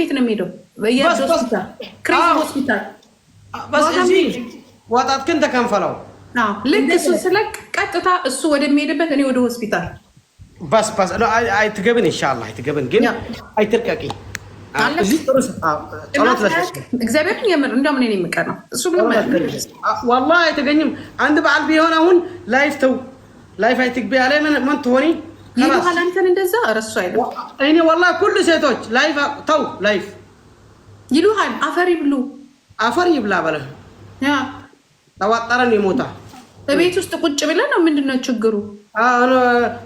ቤት ነው የሚሄደው በየሆስፒታል ክሬዚ ሆስፒታል بس እዚህ ወጣት ግን ተከንፈለው ልክ እሱ ስለቅ ቀጥታ እሱ ወደሚሄድበት እኔ ወደ ሆስፒታል بس አይትገብን ኢንሻአላህ አይትገብን ግን አይተርቀቂ እግዚአብሔር የምር እንደው ምን የሚቀር ነው እሱ ምንም والله አይተገኝም አንድ በዓል ቢሆን አሁን ላይፍ አይትግቢ ያለ ምን ትሆኒ ይሉሃል አንተን እንደዛ እረሱ አይደል እኔ والله كل ሴቶች ላይፍ ይሉሃል አፈር ይብላ በለ ያ ተዋጣረን ይሞታ በቤት ውስጥ ቁጭ ብለ ነው ምንድነው ችግሩ አሁን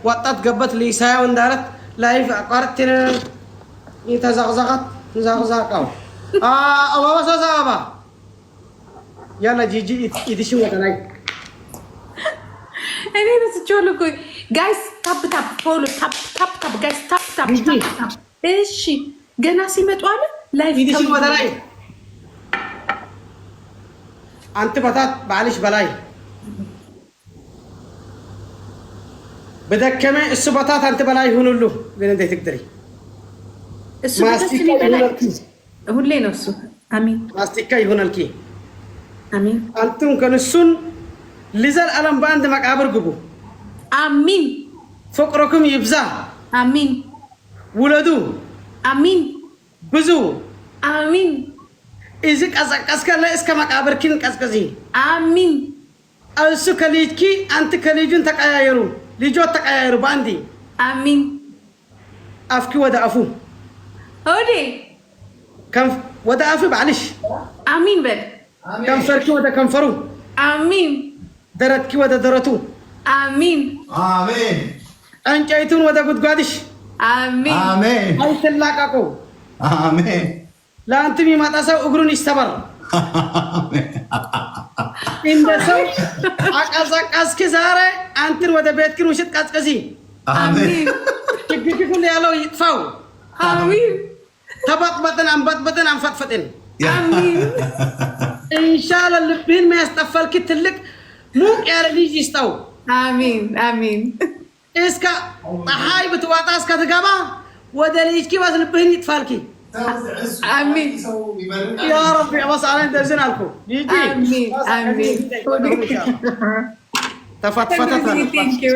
ወጣት ገበት ሊሳያው እንዳረት ላይፍ አቋርጥን የተዛቅዛቀው አባባ ሰዛባ ያላ ጂጂ ይድሽ ወደላይ እኔ ለስጆል እኮ ጋይስ ታፕ ፎሎ ታፕ ጋይስ ታፕ እሺ ገና ሲመጡ አለ ላይፍ ይድሽ ወደላይ አንተ በታት ባልሽ በላይ በደከመ እሱ በታት አንተ በላይ ይሁንሉ ግን እንዴት ትግድሪ እሱ በታችኔ በላይ ሁሌ ነው እሱ አሚን ማስቲካ ይሁንልኪ አሚን አንቱም ከነሱን لزل ألم باند مقابر جبو آمين فقركم يبزا آمين ولدو آمين بزو آمين إذا كأسكال لا إسكا مقابر كين كأسكزي آمين ألسو كليجكي أنت كليجون تكايرو ليجو تكايرو باندي آمين أفكي ودا أفو هودي كم ودا أفو بعلش آمين بل كم فركي ودا كم فرو آمين درتكي ودا درتو آمين آمين أنجايتون ودا قد قادش آمين آمين أي تلاقاكو آمين لا أنتمي ما تساو أقرون يستبر إن دسو أسكي زارة أنتر ودا بيتكين وشت كاسكسي آمين تكبيكي كل يالو يتفاو آمين تبط بطن أم بطن أم فتفتن آمين إن شاء الله اللبين ما يستفل كتلك مو يارليج يستو آمين آمين إسكا هاي بتواتا إسكا تقابا ودليج كي بس اللبين يتفالكي آمين يا ربي بس على درزين لكم يجي آمين آمين تفتفتت Thank you